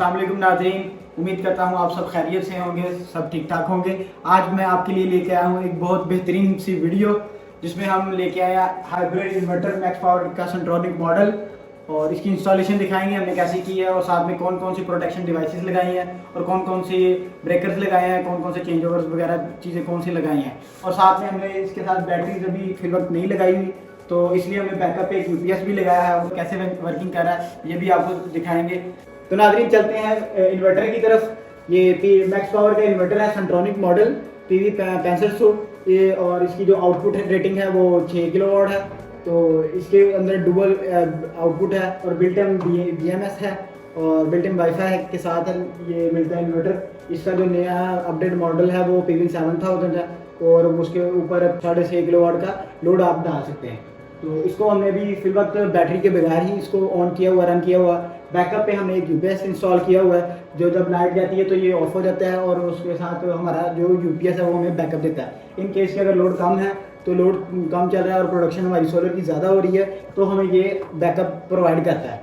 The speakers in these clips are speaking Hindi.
अस्सलाम वालेकुम नाज़रीन, उम्मीद करता हूँ आप सब खैरियत से होंगे, सब ठीक ठाक होंगे। आज मैं आपके लिए लेके आया हूँ एक बहुत बेहतरीन सी वीडियो जिसमें हम लेके आए हाइब्रिड इन्वर्टर मैक्स पावर का सेंट्रोनिक मॉडल और इसकी इंस्टॉलेशन दिखाएंगे हमने कैसे की है और साथ में कौन कौन सी प्रोटेक्शन डिवाइसेस लगाई हैं और कौन कौन सी ब्रेकर्स लगाए हैं, कौन कौन से चेंज ओवर्स वगैरह चीज़ें कौन सी लगाई हैं। और साथ में हमने इसके साथ बैटरीज अभी फिल वक्त नहीं लगाई हुई, तो इसलिए हमने बैकअप पे एक यूपीएस भी लगाया है और कैसे वर्किंग कर रहा है ये भी आपको दिखाएंगे। तो नाज़रीन चलते हैं इन्वर्टर की तरफ। ये मैक्स पावर का इन्वर्टर है, सेंट्रोनिक मॉडल PV 6500 ये, और इसकी जो आउटपुट रेटिंग है वो 6 किलोवाट है। तो इसके अंदर डुअल आउटपुट है और बिल्ट इन BMS है और बिल्ट इन वाईफाई के साथ ये मिलता है इन्वर्टर। इसका जो नया अपडेट मॉडल है वो PV 7000 है और उसके ऊपर 6.5 किलोवाट का लोड आप डाल सकते हैं। तो इसको हमने भी फिल वक्त बैटरी के बगैर ही इसको ऑन किया हुआ, रन किया हुआ। बैकअप पे हमने एक यूपीएस इंस्टॉल किया हुआ है, जो जब लाइट जाती है तो ये ऑफ हो जाता है और उसके साथ हमारा जो यूपीएस है वो हमें बैकअप देता है। इन केस के अगर लोड कम है तो लोड कम चल रहा है और प्रोडक्शन हमारी सोलर की ज़्यादा हो रही है तो हमें ये बैकअप प्रोवाइड करता है।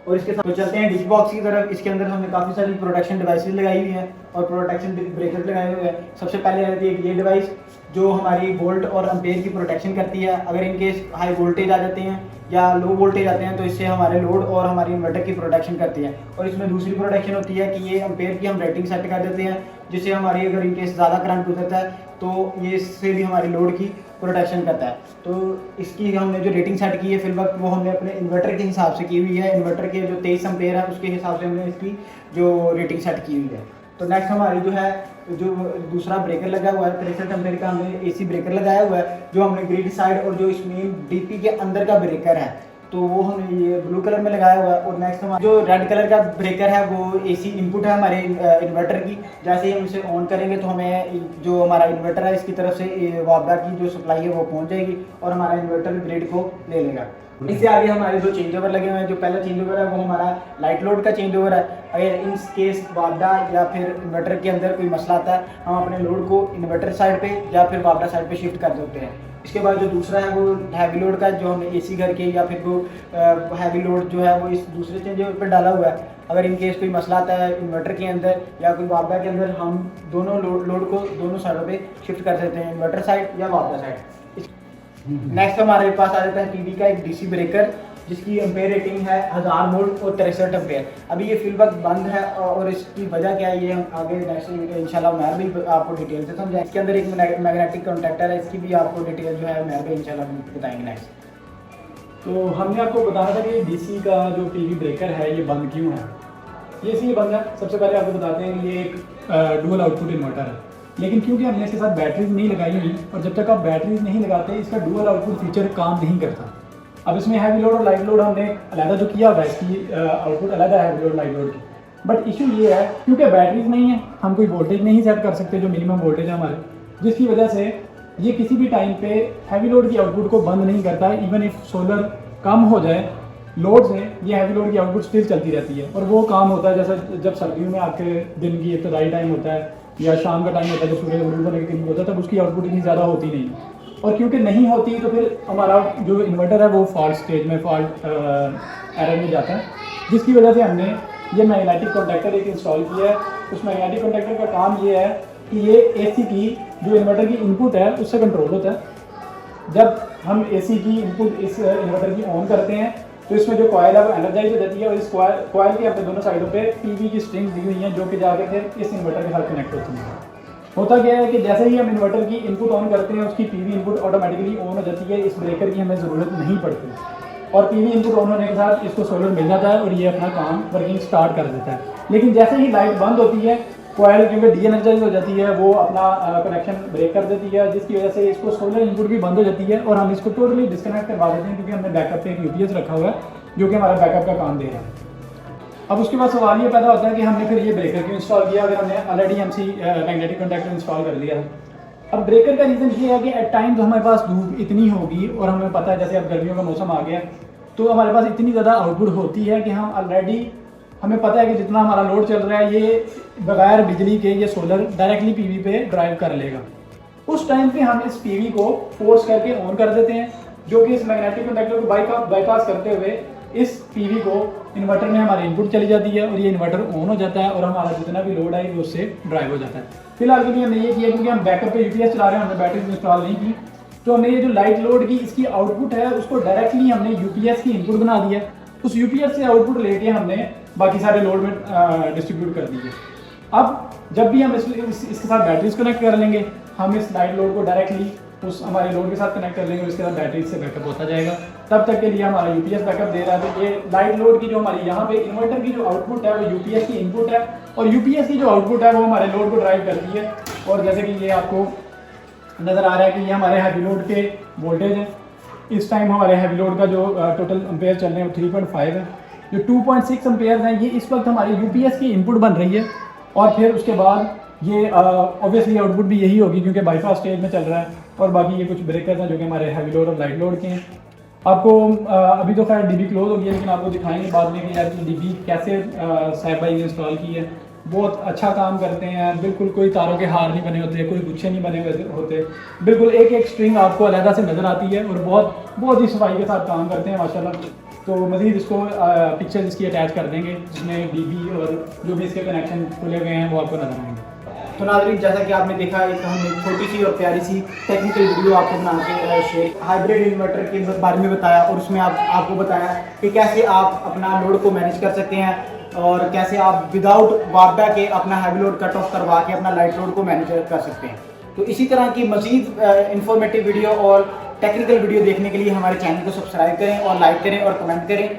और इसके साथ तो चलते हैं डिश बॉक्स की तरफ। इसके अंदर हमने काफ़ी सारी प्रोटेक्शन डिवाइसेस लगाई हुई हैं और प्रोटेक्शन ब्रेकर्स लगाए हुए हैं। सबसे पहले आती है ये डिवाइस जो हमारी वोल्ट और एम्पेयर की प्रोटेक्शन करती है। अगर इन केस हाई वोल्टेज आ जाते हैं या लो वोल्टेज आते हैं तो इससे हमारे लोड और हमारी इन्वर्टर की प्रोटेक्शन करती है। और इसमें दूसरी प्रोटेक्शन होती है कि ये एम्पेयर की हम रेटिंग सेट कर देते हैं, जिससे हमारी अगर इन केस ज़्यादा करंट गुजरता है तो ये इससे भी हमारी लोड की प्रोटेक्शन करता है। तो इसकी हमने जो रेटिंग सेट की है फिल वक्त वो हमने अपने इन्वर्टर के हिसाब से की हुई है। इन्वर्टर के जो 23 एम्पेयर है उसके हिसाब से हमने इसकी जो रेटिंग सेट की हुई है। तो नेक्स्ट हमारी जो है जो दूसरा ब्रेकर लगा हुआ है 63 एम्पेयर का, हमने AC ब्रेकर लगाया हुआ है जो हमने ग्रिड साइड और जो इसमें DP के अंदर का ब्रेकर है तो वो हमने ये ब्लू कलर में लगाया हुआ है। और नेक्स्ट हमारा जो रेड कलर का ब्रेकर है वो AC इनपुट है हमारे इन्वर्टर की। जैसे ही हम इसे ऑन करेंगे तो हमें जो हमारा इन्वर्टर है इसकी तरफ से वापडा की जो सप्लाई है वो पहुंच जाएगी और हमारा इन्वर्टर ग्रिड को ले लेगा। इससे आगे हमारे दो चेंज ओवर लगे हुए हैं। जो पहला चेंज ओवर है वो हमारा लाइट लोड का चेंज ओवर है। अगर इन केस वापडा या फिर इन्वर्टर के अंदर कोई मसला आता है हम अपने लोड को इन्वर्टर साइड पे या फिर वापडा साइड पे शिफ्ट कर देते हैं। इसके बाद जो दूसरा है वो हैवी लोड का, जो हमने AC घर के या फिर वो हैवी लोड जो है वो इस दूसरे चेंज ओवर पर डाला हुआ है। अगर इन केस कोई मसला आता है इन्वर्टर के अंदर या कोई वापडा के अंदर हम दोनों लोड को दोनों साइडों पे शिफ्ट कर सकते हैं, इन्वर्टर साइड या वापडा साइड। नेक्स्ट हमारे पास आ जाता है PV का एक DC ब्रेकर जिसकी एम्पेयर रेटिंग है 1000 वोल्ट और 63 एम्पेयर। अभी ये फिल वक्त बंद है और इसकी वजह क्या है ये हम आगे नेक्स्ट इंशाल्लाह मैं भी आपको डिटेल से समझाएं। इसके अंदर एक मैग्नेटिक कॉन्टैक्टर है, इसकी भी आपको डिटेल जो है मैं भी इंशाल्लाह बताएंगे नेक्स्ट। तो हमने आपको बताया था कि DC का जो PV ब्रेकर है ये बंद क्यों है। ये इसलिए बंद है, सबसे पहले आपको बताते हैं कि ये एक डुअल आउटपुट इन्वर्टर है, लेकिन क्योंकि हमने इसके साथ बैटरीज नहीं लगाई हुई और जब तक आप बैटरीज नहीं लगाते इसका डुअल आउटपुट फीचर काम नहीं करता। अब इसमें हैवी लोड और लाइट लोड हमने अलग जो किया हुआ है, इसकी आउटपुट अलग है हैवी लोड लाइट लोड की। बट इशू ये है क्योंकि बैटरीज नहीं है हम कोई वोल्टेज नहीं सेट कर सकते जो मिनिमम वोल्टेज है हमारे, जिसकी वजह से ये किसी भी टाइम पे हैवी लोड की आउटपुट को बंद नहीं करता। इवन इफ सोलर कम हो जाए लोड से ये हैवी लोड की आउटपुट स्टिल चलती रहती है और वो काम होता है जैसे जब सर्दियों में आपके दिन की इब्तदाई टाइम होता है या शाम का टाइम होता है जब सूर्य गुरूब होने के करीब होता है तब उसकी आउटपुट इतनी ज़्यादा होती नहीं। और क्योंकि नहीं होती तो फिर हमारा जो इन्वर्टर है वो फॉल्ट स्टेज में फॉल्ट एरर में जाता है, जिसकी वजह से हमने ये मैग्नेटिक कॉन्टैक्टर एक इंस्टॉल किया है। उस मैग्नेटिक कॉन्टैक्टर का काम ये है कि ये AC की जो इन्वर्टर की इनपुट है उससे कंट्रोल होता है। जब हम AC की इनपुट इस इन्वर्टर की ऑन करते हैं तो इसमें जो कॉयल है वो एनर्जाइज हो जाती है और इस कॉयल के अपने दोनों साइडों पे PV की स्ट्रिंग दी हुई हैं जो कि जाके फिर इस इन्वर्टर के साथ कनेक्ट होती हैं। होता क्या है कि जैसे ही हम इन्वर्टर की इनपुट ऑन करते हैं उसकी PV इनपुट ऑटोमेटिकली ऑन हो जाती है, इस ब्रेकर की हमें ज़रूरत नहीं पड़ती और PV इनपुट ऑन होने के साथ इसको सोलर मिल जाता है और ये अपना काम वर्किंग स्टार्ट कर देता है। लेकिन जैसे ही लाइट बंद होती है कॉयल क्योंकि डीएनर्जाइज हो जाती है वो अपना कनेक्शन ब्रेक कर देती है, जिसकी वजह से इसको सोलर इनपुट भी बंद हो जाती है और हम इसको टोटली डिस्कनेक्ट करवा देते हैं क्योंकि हमने बैकअप पे एक यूपीएस रखा हुआ है जो कि हमारा बैकअप का काम दे रहा है। अब उसके बाद सवाल ये पैदा होता है कि हमने फिर ये ब्रेकर क्यों इंस्टॉल किया अगर हमने already MC magnetic contactor install कर लिया है। अब ब्रेकर का रीज़न ये है कि एट टाइम तो हमारे पास धूप इतनी होगी और हमें पता है जैसे अब गर्मियों का मौसम आ गया तो हमारे पास इतनी ज़्यादा आउटपुट होती है कि हम ऑलरेडी हमें पता है कि जितना हमारा लोड चल रहा है ये बगैर बिजली के ये सोलर डायरेक्टली PV पे ड्राइव कर लेगा। उस टाइम पे हम इस PV को फोर्स करके ऑन कर देते हैं जो कि इस मैग्नेटिक कॉन्टैक्टर को बाईपास करते हुए इस पीवी को इन्वर्टर में हमारे इनपुट चली जाती है और ये इन्वर्टर ऑन हो जाता है और हमारा जितना भी लोड है वो उससे ड्राइव हो जाता है। फिलहाल के लिए हमने ये किया क्योंकि हम बैकअप पे यूपीएस चला रहे हैं, हमने बैटरी इंस्टॉल नहीं की, तो हमने ये जो लाइट लोड की इसकी आउटपुट है उसको डायरेक्टली हमने यूपीएस की इनपुट बना दिया। उस यूपीएस से आउटपुट लेके हमने बाकी सारे लोड में डिस्ट्रीब्यूट कर दिए। अब जब भी हम इसके साथ बैटरीज कनेक्ट कर लेंगे, हम इस लाइट लोड को डायरेक्टली उस हमारे लोड के साथ कनेक्ट कर लेंगे, उसके बाद बैटरी से बैकअप होता जाएगा। तब तक के लिए हमारा यूपीएस बैकअप दे रहा है। तो ये लाइट लोड की जो हमारी यहाँ पे इन्वर्टर की जो आउटपुट है वो यूपीएस की इनपुट है और यूपीएस की जो आउटपुट है वो हमारे लोड को ड्राइव करती है। और जैसे कि ये आपको नज़र आ रहा है कि ये हमारे हैवी लोड के वोल्टेज है। इस टाइम हमारे हैवी लोड का जो टोटल एम्पेयर चल रहे हैं वो 3.5 है। जो 2.6 एम्पेयर हैं ये इस वक्त हमारी यूपीएस की इनपुट बन रही है और फिर उसके बाद ये ऑब्वियसली आउटपुट भी यही होगी क्योंकि बाईपास स्टेज में चल रहा है। और बाकी ये कुछ ब्रेकर्स हैं जो कि हमारे हैवी लोड और लाइट लोड के हैं। आपको अभी तो खैर डीबी क्लोज हो गई है, लेकिन आपको दिखाएंगे बाद में कि यार डीबी कैसे साहिब भाई ने इंस्टॉल की है। बहुत अच्छा काम करते हैं, बिल्कुल कोई तारों के हार नहीं बने होते, कोई गुच्छे नहीं बने होते, बिल्कुल एक एक स्ट्रिंग आपको अलग से नज़र आती है और बहुत ही सफाई के साथ काम करते हैं माशाल्लाह। तो मज़ीद इसको पिक्चर्स इसकी अटैच कर देंगे जिसमें डीबी और जो भी इसके कनेक्शन खुले हुए हैं वो आपको नजर आएंगे। तो नाज़रीन, जैसा कि आपने देखा एक हमने छोटी सी और प्यारी सी टेक्निकल वीडियो आपको बना के शेयर हाइब्रिड इन्वर्टर के बारे में बताया और उसमें आपको बताया कि कैसे आप अपना लोड को मैनेज कर सकते हैं और कैसे आप विदाउट वापडा के अपना हैवी लोड कट ऑफ करवा के अपना लाइट लोड को मैनेज कर सकते हैं। तो इसी तरह की मज़ीद इंफॉर्मेटिव वीडियो और टेक्निकल वीडियो देखने के लिए हमारे चैनल को सब्सक्राइब करें और लाइक करें और कमेंट करें।